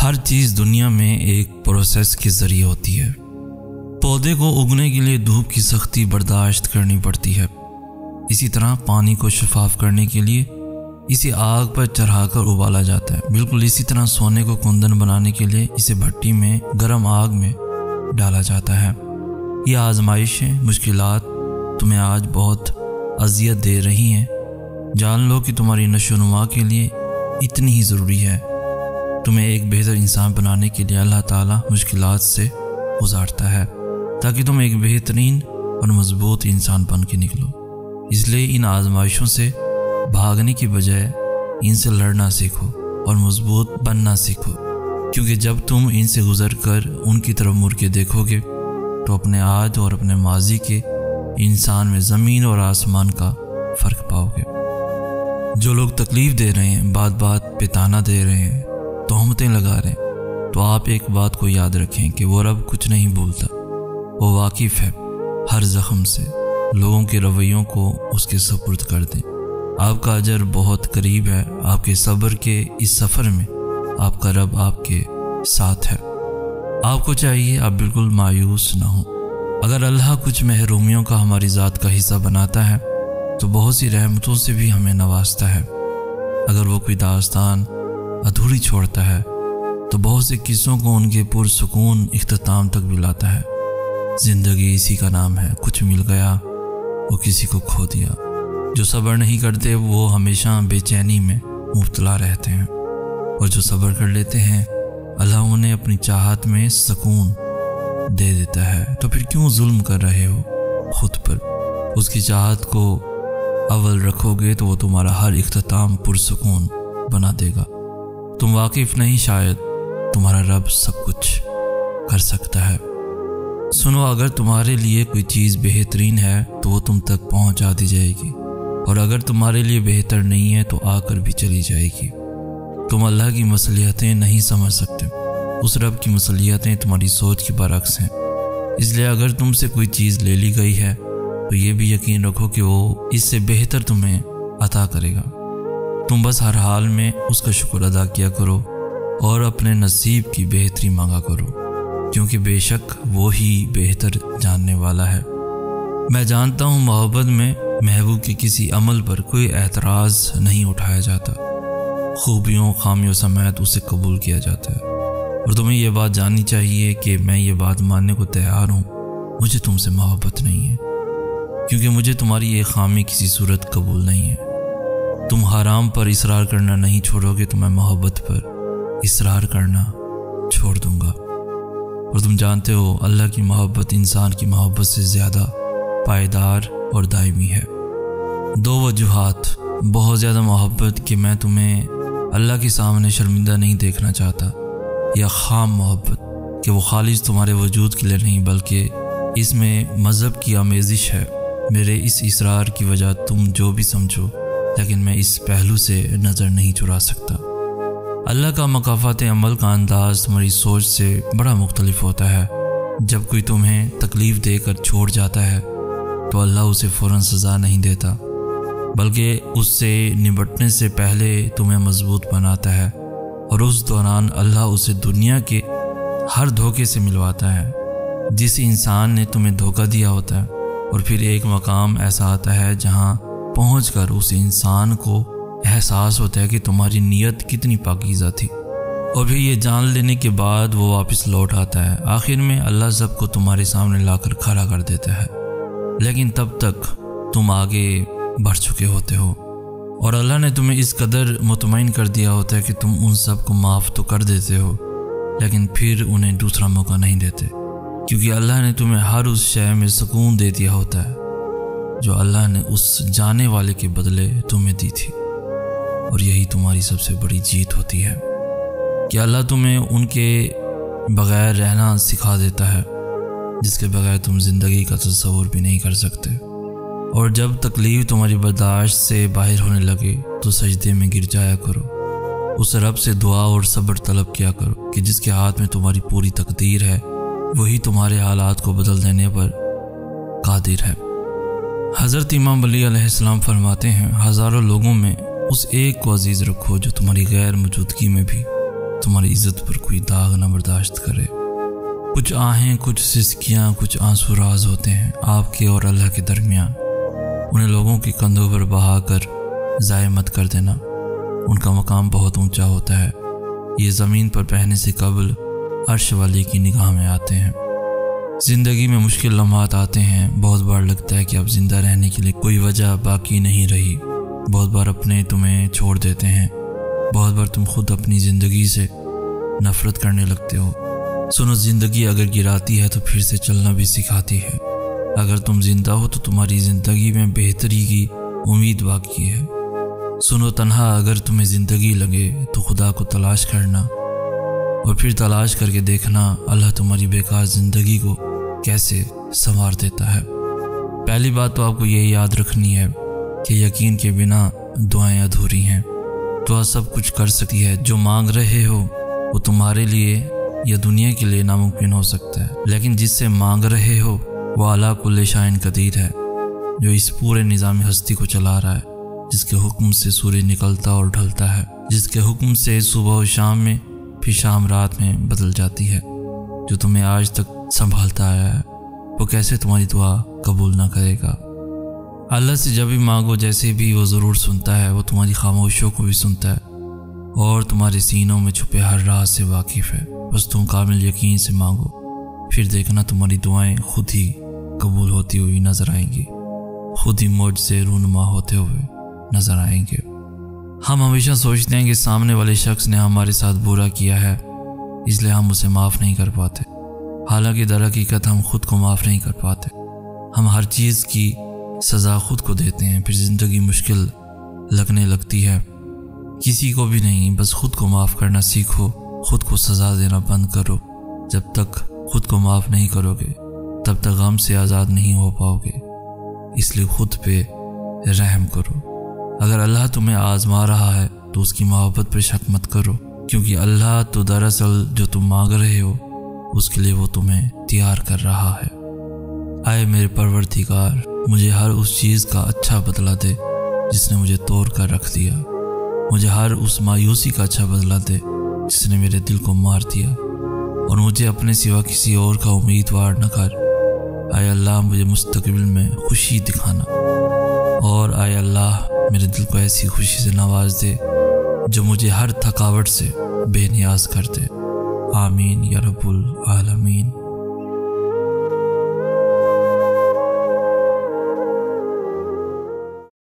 ہر چیز دنیا میں ایک پروسیس کے ذریعے ہوتی ہے۔ پودے کو اگنے کے لیے دھوپ کی سختی برداشت کرنی پڑتی ہے، اسی طرح پانی کو شفاف کرنے کے لیے اسے آگ پر چڑھا کر ابالا جاتا ہے۔ بالکل اسی طرح سونے کو کندن بنانے کے لیے اسے بھٹی میں گرم آگ میں ڈالا جاتا ہے۔ یہ آزمائشیں، مشکلات تمہیں آج بہت اذیت دے رہی ہیں، جان لو کہ تمہاری نشو و نما کے لیے اتنی ہی ضروری ہے۔ تمہیں ایک بہتر انسان بنانے کے لیے اللہ تعالیٰ مشکلات سے گزارتا ہے تاکہ تم ایک بہترین اور مضبوط انسان بن کے نکلو۔ اس لیے ان آزمائشوں سے بھاگنے کی بجائے ان سے لڑنا سیکھو اور مضبوط بننا سیکھو، کیونکہ جب تم ان سے گزر کر ان کی طرف مڑ کے دیکھو گے تو اپنے آج اور اپنے ماضی کے انسان میں زمین اور آسمان کا فرق پاؤ گے۔ جو لوگ تکلیف دے رہے ہیں، بات بات پہ تانا دے رہے ہیں، تہمتیں لگا رہے ہیں، تو آپ ایک بات کو یاد رکھیں کہ وہ رب کچھ نہیں بھولتا، وہ واقف ہے ہر زخم سے۔ لوگوں کے رویوں کو اس کے سپرد کر دیں، آپ کا اجر بہت قریب ہے۔ آپ کے صبر کے اس سفر میں آپ کا رب آپ کے ساتھ ہے۔ آپ کو چاہیے آپ بالکل مایوس نہ ہوں۔ اگر اللہ کچھ محرومیوں کا ہماری ذات کا حصہ بناتا ہے تو بہت سی رحمتوں سے بھی ہمیں نوازتا ہے۔ اگر وہ کوئی داستان ادھوری چھوڑتا ہے تو بہت سے قصوں کو ان کے پرسکون اختتام تک بھی لاتا ہے۔ زندگی اسی کا نام ہے، کچھ مل گیا وہ کسی کو کھو دیا۔ جو صبر نہیں کرتے وہ ہمیشہ بے چینی میں مبتلا رہتے ہیں، اور جو صبر کر لیتے ہیں اللہ انہیں اپنی چاہت میں سکون دے دیتا ہے۔ تو پھر کیوں ظلم کر رہے ہو خود پر؟ اس کی چاہت کو اول رکھو گے تو وہ تمہارا ہر اختتام پرسکون بنا دے گا۔ تم واقف نہیں، شاید تمہارا رب سب کچھ کر سکتا ہے۔ سنو، اگر تمہارے لیے کوئی چیز بہترین ہے تو وہ تم تک پہنچا دی جائے گی، اور اگر تمہارے لیے بہتر نہیں ہے تو آ کر بھی چلی جائے گی۔ تم اللہ کی مصلحتیں نہیں سمجھ سکتے، اس رب کی مصلحتیں تمہاری سوچ کے برعکس ہیں۔ اس لیے اگر تم سے کوئی چیز لے لی گئی ہے تو یہ بھی یقین رکھو کہ وہ اس سے بہتر تمہیں عطا کرے گا۔ تم بس ہر حال میں اس کا شکر ادا کیا کرو اور اپنے نصیب کی بہتری مانگا کرو، کیونکہ بے شک وہ ہی بہتر جاننے والا ہے۔ میں جانتا ہوں محبت میں محبوب کے کسی عمل پر کوئی اعتراض نہیں اٹھایا جاتا، خوبیوں خامیوں سمیت اسے قبول کیا جاتا ہے۔ اور تمہیں یہ بات جاننی چاہیے کہ میں یہ بات ماننے کو تیار ہوں، مجھے تم سے محبت نہیں ہے، کیونکہ مجھے تمہاری یہ خامی کسی صورت قبول نہیں ہے۔ تم حرام پر اصرار کرنا نہیں چھوڑو گے تو میں محبت پر اصرار کرنا چھوڑ دوں گا۔ اور تم جانتے ہو اللہ کی محبت انسان کی محبت سے زیادہ پائیدار اور دائمی ہے۔ دو وجوہات: بہت زیادہ محبت کہ میں تمہیں اللہ کے سامنے شرمندہ نہیں دیکھنا چاہتا، یا خام محبت کہ وہ خالص تمہارے وجود کے لیے نہیں بلکہ اس میں مذہب کی آمیزش ہے۔ میرے اس اصرار کی وجہ تم جو بھی سمجھو، لیکن میں اس پہلو سے نظر نہیں چرا سکتا۔ اللہ کا مکافات عمل کا انداز تمہاری سوچ سے بڑا مختلف ہوتا ہے۔ جب کوئی تمہیں تکلیف دے کر چھوڑ جاتا ہے تو اللہ اسے فوراً سزا نہیں دیتا، بلکہ اس سے نمٹنے سے پہلے تمہیں مضبوط بناتا ہے، اور اس دوران اللہ اسے دنیا کے ہر دھوکے سے ملواتا ہے جس انسان نے تمہیں دھوکہ دیا ہوتا ہے۔ اور پھر ایک مقام ایسا آتا ہے جہاں پہنچ کر اس انسان کو احساس ہوتا ہے کہ تمہاری نیت کتنی پاکیزہ تھی، اور پھر یہ جان لینے کے بعد وہ واپس لوٹ آتا ہے۔ آخر میں اللہ سب کو تمہارے سامنے لا کر کھڑا کر دیتا ہے، لیکن تب تک تم آگے بڑھ چکے ہوتے ہو، اور اللہ نے تمہیں اس قدر مطمئن کر دیا ہوتا ہے کہ تم ان سب کو معاف تو کر دیتے ہو، لیکن پھر انہیں دوسرا موقع نہیں دیتے، کیونکہ اللہ نے تمہیں ہر اس شے میں سکون دے دیا ہوتا ہے جو اللہ نے اس جانے والے کے بدلے تمہیں دی تھی۔ اور یہی تمہاری سب سے بڑی جیت ہوتی ہے کہ اللہ تمہیں ان کے بغیر رہنا سکھا دیتا ہے جس کے بغیر تم زندگی کا تصور بھی نہیں کر سکتے۔ اور جب تکلیف تمہاری برداشت سے باہر ہونے لگے تو سجدے میں گر جایا کرو، اس رب سے دعا اور صبر طلب کیا کرو کہ جس کے ہاتھ میں تمہاری پوری تقدیر ہے وہی تمہارے حالات کو بدل دینے پر قادر ہے۔ حضرت امام علی علیہ السلام فرماتے ہیں، ہزاروں لوگوں میں اس ایک کو عزیز رکھو جو تمہاری غیر موجودگی میں بھی تمہاری عزت پر کوئی داغ نہ برداشت کرے۔ کچھ آہیں، کچھ سسکیاں، کچھ آنسو راز ہوتے ہیں آپ کے اور اللہ کے درمیان۔ انہیں لوگوں کے کندھوں پر بہا کر ضائع مت کر دینا، ان کا مقام بہت اونچا ہوتا ہے، یہ زمین پر بہنے سے قبل عرش والی کی نگاہ میں آتے ہیں۔ زندگی میں مشکل لمحات آتے ہیں، بہت بار لگتا ہے کہ اب زندہ رہنے کے لیے کوئی وجہ باقی نہیں رہی، بہت بار اپنے تمہیں چھوڑ دیتے ہیں، بہت بار تم خود اپنی زندگی سے نفرت کرنے لگتے ہو۔ سنو، زندگی اگر گراتی ہے تو پھر سے چلنا بھی سکھاتی ہے۔ اگر تم زندہ ہو تو تمہاری زندگی میں بہتری کی امید باقی ہے۔ سنو، تنہا اگر تمہیں زندگی لگے تو خدا کو تلاش کرنا، اور پھر تلاش کر کے دیکھنا اللہ تمہاری بیکار زندگی کو کیسے سنوار دیتا ہے۔ پہلی بات تو آپ کو یہ یاد رکھنی ہے کہ یقین کے بنا دعائیں ادھوری ہیں۔ دعا سب کچھ کر سکتی ہے، جو مانگ رہے ہو وہ تمہارے لیے یا دنیا کے لیے ناممکن ہو سکتا ہے، لیکن جس سے مانگ رہے ہو وہ اعلیٰ کل شیء قدیر ہے، جو اس پورے نظام ہستی کو چلا رہا ہے، جس کے حکم سے سورج نکلتا اور ڈھلتا ہے، جس کے حکم سے صبح و شام میں پھر شام رات میں بدل جاتی ہے، جو تمہیں آج تک سنبھالتا آیا ہے، وہ کیسے تمہاری دعا قبول نہ کرے گا؟ اللہ سے جب بھی مانگو جیسے بھی وہ ضرور سنتا ہے، وہ تمہاری خاموشیوں کو بھی سنتا ہے اور تمہارے سینوں میں چھپے ہر راز سے واقف ہے۔ بس تم کامل یقین سے مانگو، پھر دیکھنا تمہاری دعائیں خود ہی قبول ہوتی ہوئی نظر آئیں گی، خود ہی معجزے رونما ہوتے ہوئے نظر آئیں گے۔ ہم ہمیشہ سوچتے ہیں کہ سامنے والے شخص نے ہمارے ساتھ برا کیا ہے، اس لیے ہم اسے معاف نہیں کر پاتے، حالانکہ در حقیقت ہم خود کو معاف نہیں کر پاتے۔ ہم ہر چیز کی سزا خود کو دیتے ہیں، پھر زندگی مشکل لگنے لگتی ہے۔ کسی کو بھی نہیں، بس خود کو معاف کرنا سیکھو، خود کو سزا دینا بند کرو۔ جب تک خود کو معاف نہیں کرو گے تب تک غم سے آزاد نہیں ہو پاؤ گے، اس لیے خود پہ رحم کرو۔ اگر اللہ تمہیں آزما رہا ہے تو اس کی محبت پر شک مت کرو، کیونکہ اللہ تو دراصل جو تم مانگ رہے ہو اس کے لیے وہ تمہیں تیار کر رہا ہے۔ اے میرے پروردگار، مجھے ہر اس چیز کا اچھا بدلہ دے جس نے مجھے توڑ کر رکھ دیا، مجھے ہر اس مایوسی کا اچھا بدلہ دے جس نے میرے دل کو مار دیا، اور مجھے اپنے سوا کسی اور کا امیدوار نہ کر۔ اے اللہ، مجھے مستقبل میں خوشی دکھانا، اور اے اللہ میرے دل کو ایسی خوشی سے نواز دے جو مجھے ہر تھکاوٹ سے بے نیاز کر دے۔ آمین یا رب العالمین۔